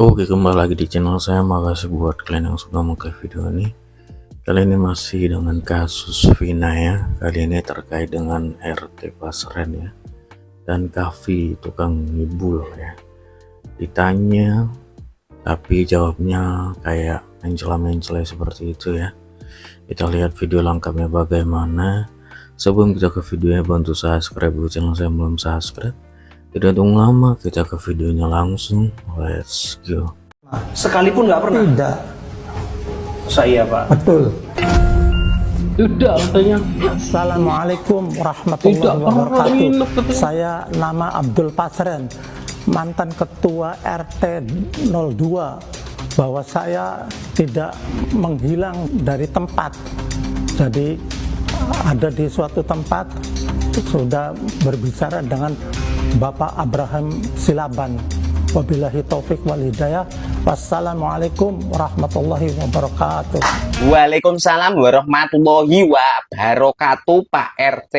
Oke, kembali lagi di channel saya. Makasih buat kalian yang sudah mengklik video ini. Kali ini masih dengan kasus Vina ya. Kali ini terkait dengan RT Pasren ya, dan Kavi tukang ngibul ya. Ditanya tapi jawabnya kayak mencela-mencela seperti itu ya. Kita lihat video lengkapnya bagaimana. Sebelum kita ke videonya, bantu subscribe dulu channel saya belum subscribe. Tidak tunggu lama, kita ke videonya langsung. Let's go. Sekalipun nggak pernah. Tidak, Saya Pak. betul. Tidak katanya. Assalamualaikum warahmatullahi wabarakatuh. Saya nama Abdul Pasren, mantan ketua RT 02, bahwa saya tidak menghilang dari tempat. Jadi ada di suatu tempat, sudah berbicara dengan Bapak Abraham Silaban. Wabillahi taufik wal hidayah. Wassalamualaikum warahmatullahi wabarakatuh. Waalaikumsalam warahmatullahi wabarakatuh, Pak RT.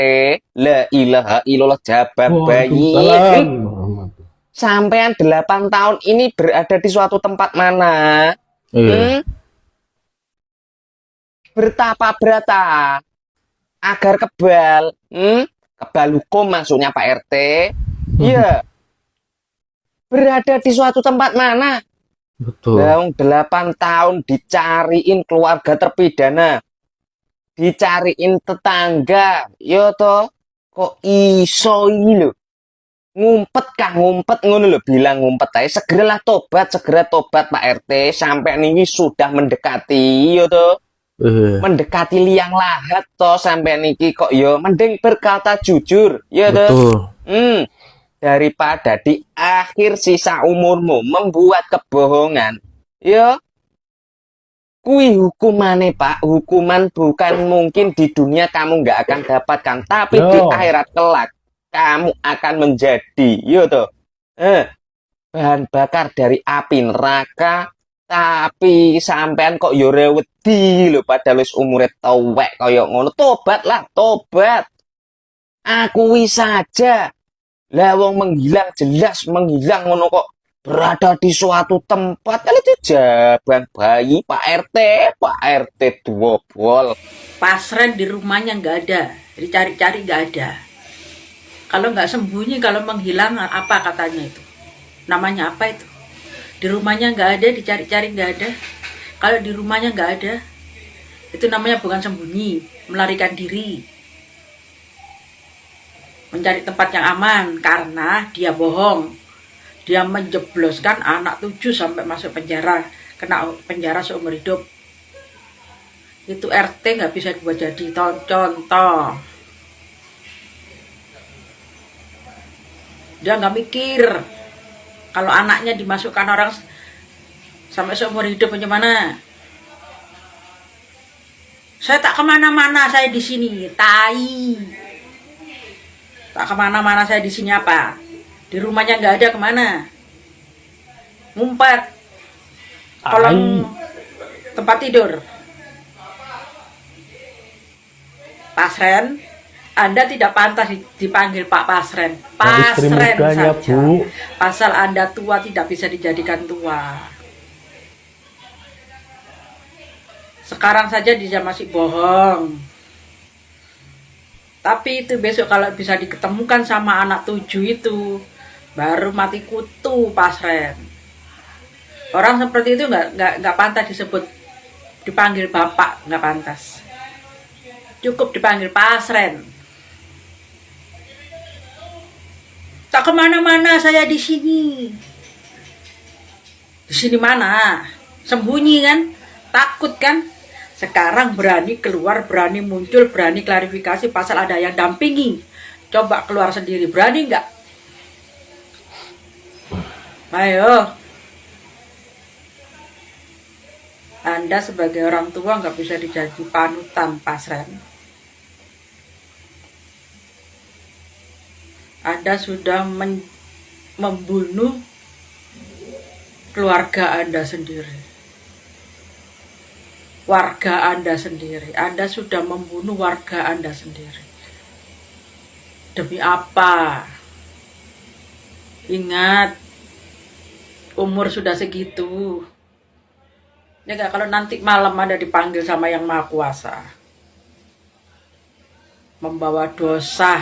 La ilaha illallah jabat bayi. Sampean 8 tahun ini berada di suatu tempat mana? Bertapa berata agar kebal. Kebal hukum maksudnya Pak RT. Iya. Berada di suatu tempat mana? Betul. Bang 8 tahun dicariin keluarga terpidana, dicariin tetangga, yo toh, kok iso ini lo, ngumpet ngono lo, bilang ngumpet aja, segera tobat Pak RT, sampai niki sudah mendekati, yo toh, mendekati liang lahat toh, sampai niki kok yo, mending berkata jujur, yo toh. Betul. Daripada di akhir sisa umurmu membuat kebohongan, ya, kui hukumannya Pak, hukuman bukan mungkin di dunia kamu nggak akan dapatkan, tapi di akhirat kelak kamu akan menjadi, yo toh, bahan bakar dari api neraka. Tapi sampean kok yo rewedi lho, padahal wis umure tuwek kaya ngono. Tobat lah, tobat. Akui saja. Lah wong menghilang, jelas menghilang ngono kok berada di suatu tempat. Kan itu jabang bayi Pak RT duobol. Pasren di rumahnya nggak ada, dicari-cari nggak ada. Kalau nggak sembunyi, kalau menghilang apa katanya itu? Namanya apa itu? Di rumahnya nggak ada, dicari-cari nggak ada. Kalau di rumahnya nggak ada, itu namanya bukan sembunyi, melarikan diri. Mencari tempat yang aman karena dia bohong. Dia menjebloskan anak 7 sampai masuk penjara, kena penjara seumur hidup. Itu RT nggak bisa dibuat jadi contoh. Dia nggak mikir kalau anaknya dimasukkan orang sampai seumur hidup bagaimana. Saya tak kemana-mana, saya di sini, tai. Tak kemana-mana, saya di sini apa? Di rumahnya nggak ada, kemana? Ngumpet. Kolong tempat tidur. Pasren, Anda tidak pantas dipanggil Pak Pasren. Pasren saja. Bu. Pasal Anda tua tidak bisa dijadikan tua. Sekarang saja dia masih bohong. Tapi itu besok kalau bisa diketemukan sama anak 7 itu, baru mati kutu Pasren. Orang seperti itu nggak pantas disebut, dipanggil bapak, nggak pantas. Cukup dipanggil Pasren. Tak kemana-mana, saya di sini. Di sini mana? Sembunyi kan? Takut kan? Sekarang berani keluar, berani muncul, berani klarifikasi pasal ada yang dampingi. Coba keluar sendiri, berani nggak? Ayo. Anda sebagai orang tua nggak bisa dijadi panutan Pasren. Anda sudah membunuh keluarga Anda sendiri. Warga Anda sendiri. Anda sudah membunuh warga Anda sendiri. Demi apa? Ingat, umur sudah segitu. Ya nggak, kalau nanti malam ada dipanggil sama Yang Maha Kuasa, membawa dosa,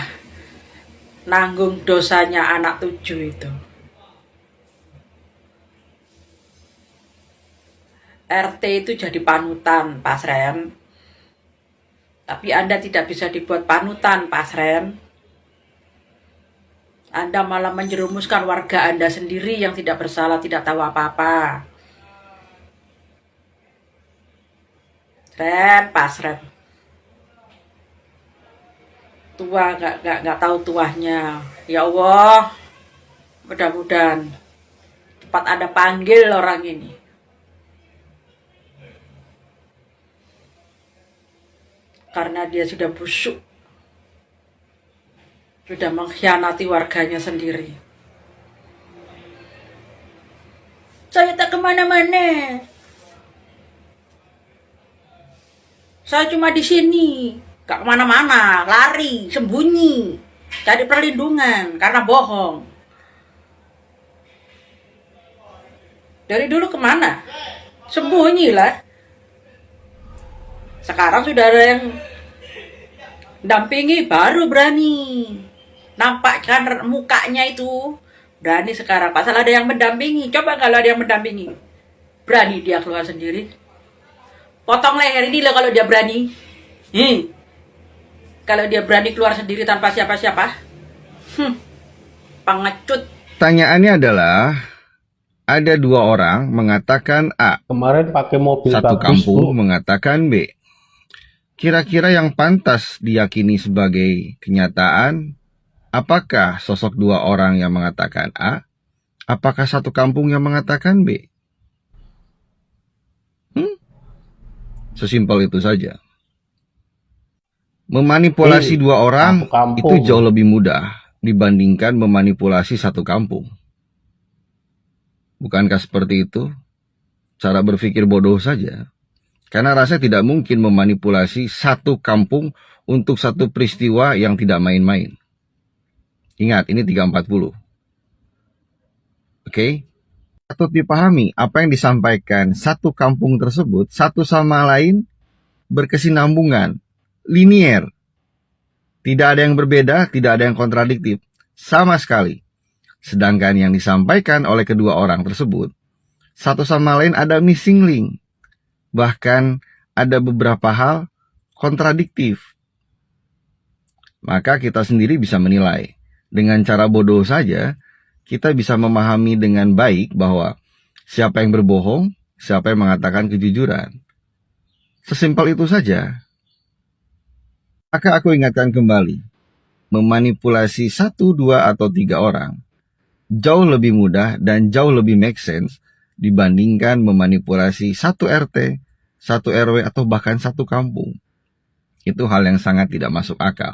nanggung dosanya anak 7 itu. RT itu jadi panutan, Pak Sren. Tapi Anda tidak bisa dibuat panutan, Pak Sren. Anda malah menjerumuskan warga Anda sendiri yang tidak bersalah, tidak tahu apa-apa. Sren, Pak Sren. Tua nggak tahu tuahnya. Ya Allah, mudah-mudahan cepat Anda panggil orang ini. Karena dia sudah busuk, sudah mengkhianati warganya sendiri. Saya tak kemana-mana. Saya cuma di sini, gak kemana-mana, lari, sembunyi, cari perlindungan karena bohong. Dari dulu kemana? Sembunyilah. Sekarang sudah ada yang dampingi, baru berani. Nampak kan mukanya itu berani sekarang. Pasal ada yang mendampingi. Coba kalau ada yang mendampingi, berani dia keluar sendiri. Potong leher ini loh kalau dia berani. Kalau dia berani keluar sendiri tanpa siapa-siapa. Pengecut. Pertanyaannya adalah, ada 2 orang mengatakan A, Kemarin pakai mobil satu bagus, kampung Bu. mengatakan B. Kira-kira yang pantas diyakini sebagai kenyataan, apakah sosok 2 orang yang mengatakan A? Apakah satu kampung yang mengatakan B? Sesimpel itu saja. Memanipulasi 2 orang satu kampung. itu jauh lebih mudah dibandingkan memanipulasi satu kampung. Bukankah seperti itu? Cara berpikir bodoh saja. Karena rasanya tidak mungkin memanipulasi satu kampung untuk satu peristiwa yang tidak main-main. Ingat, ini 340. Oke? Patut dipahami apa yang disampaikan satu kampung tersebut satu sama lain berkesinambungan, linier. Tidak ada yang berbeda, tidak ada yang kontradiktif. Sama sekali. Sedangkan yang disampaikan oleh kedua orang tersebut, satu sama lain ada missing link. Bahkan ada beberapa hal kontradiktif. Maka kita sendiri bisa menilai. Dengan cara bodoh saja, kita bisa memahami dengan baik bahwa siapa yang berbohong, siapa yang mengatakan kejujuran. Sesimpel itu saja. Maka aku ingatkan kembali, memanipulasi 1, 2, atau 3 orang jauh lebih mudah dan jauh lebih make sense dibandingkan memanipulasi 1 RT, 1 RW, atau bahkan 1 kampung. Itu hal yang sangat tidak masuk akal.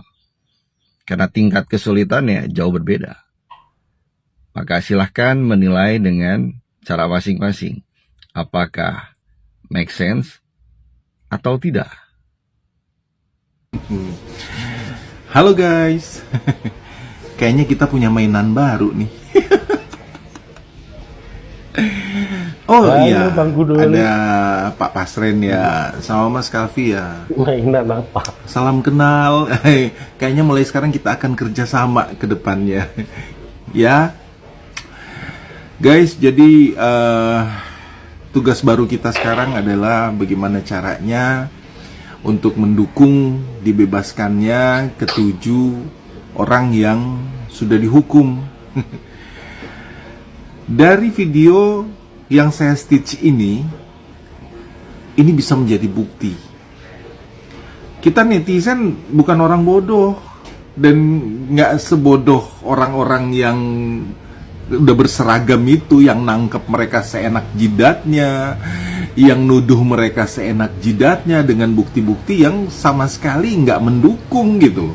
Karena tingkat kesulitannya jauh berbeda. Maka silahkan menilai dengan cara masing-masing. Apakah make sense atau tidak. Halo guys. Kayaknya kita punya mainan baru nih. Oh Halo, iya, Bang Gudul. ada Pak Pasren ya, sama Mas Kalfi ya. Mainan apa? Salam kenal. Kayaknya mulai sekarang kita akan kerja sama ke depannya. Ya, guys. Jadi tugas baru kita sekarang adalah bagaimana caranya untuk mendukung dibebaskannya ke-7 orang yang sudah dihukum. Dari video yang saya stitch ini bisa menjadi bukti. Kita netizen bukan orang bodoh, dan nggak sebodoh orang-orang yang udah berseragam itu, yang nangkep mereka seenak jidatnya, yang nuduh mereka seenak jidatnya dengan bukti-bukti yang sama sekali nggak mendukung gitu.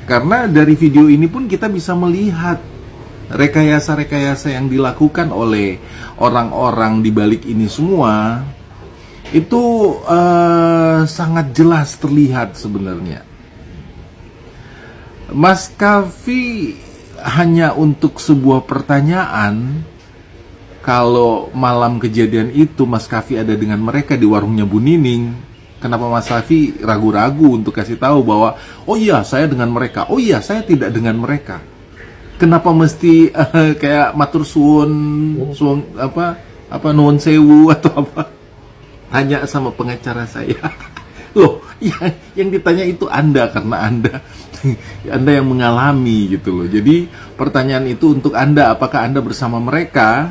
Karena dari video ini pun kita bisa melihat rekayasa-rekayasa yang dilakukan oleh orang-orang di balik ini semua itu sangat jelas terlihat sebenarnya. Mas Kalfi hanya untuk sebuah pertanyaan, kalau malam kejadian itu Mas Kavi ada dengan mereka di warungnya Bu Nining, kenapa Mas Kavi ragu-ragu untuk kasih tahu bahwa oh iya saya dengan mereka, oh iya saya tidak dengan mereka? Kenapa mesti kayak matur suwun, apa nuwun sewu atau apa? Tanya sama pengacara saya. Loh, yang ditanya itu Anda karena Anda yang mengalami gitu loh. Jadi pertanyaan itu untuk Anda, apakah Anda bersama mereka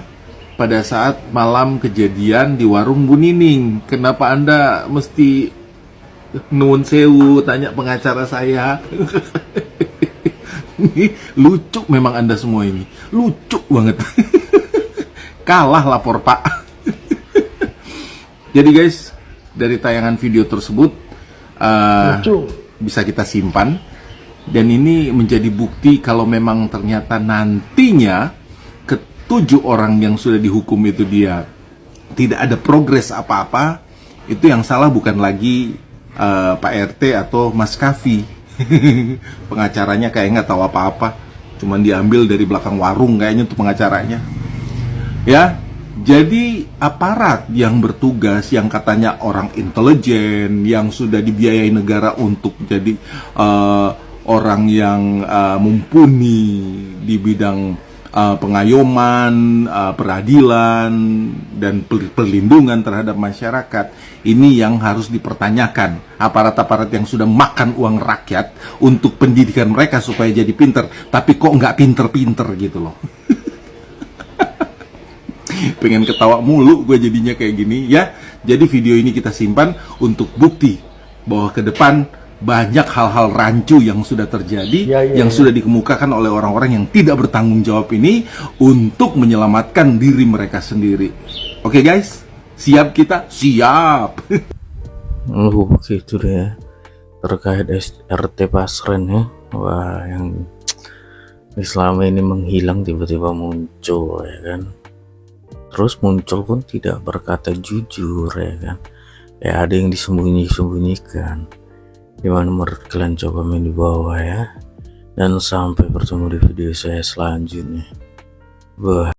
pada saat malam kejadian di warung Bu Nining? Kenapa Anda mesti nuwun sewu tanya pengacara saya? Lucu memang Anda semua ini. Lucu banget. Kalah lapor Pak. Jadi guys, dari tayangan video tersebut bisa kita simpan. Dan ini menjadi bukti kalau memang ternyata nantinya ke-7 orang yang sudah dihukum itu dia tidak ada progres apa-apa, itu yang salah bukan lagi Pak RT atau Mas Kavi. Pengacaranya kayak nggak tahu apa-apa, cuman diambil dari belakang warung kayaknya tuh pengacaranya. Ya, jadi aparat yang bertugas yang katanya orang intelijen yang sudah dibiayai negara untuk jadi orang yang mumpuni di bidang pengayoman, peradilan, dan perlindungan terhadap masyarakat, ini yang harus dipertanyakan. Aparat-aparat yang sudah makan uang rakyat untuk pendidikan mereka supaya jadi pinter, tapi kok nggak pinter-pinter gitu loh. Pengen ketawa mulu gue jadinya kayak gini ya. Jadi video ini kita simpan untuk bukti bahwa ke depan banyak hal-hal rancu yang sudah terjadi, yang sudah dikemukakan oleh orang-orang yang tidak bertanggung jawab ini untuk menyelamatkan diri mereka sendiri. Oke guys, siap kita? Siap. Begitu deh ya, terkait RT Pasren ya. Wah, yang selama ini menghilang tiba-tiba muncul ya kan. Terus muncul pun tidak berkata jujur ya kan. Ya ada yang disembunyi-sembunyikan. Gimana menurut kalian? Coba komen di bawah ya. Dan sampai bertemu di video saya selanjutnya. Bye.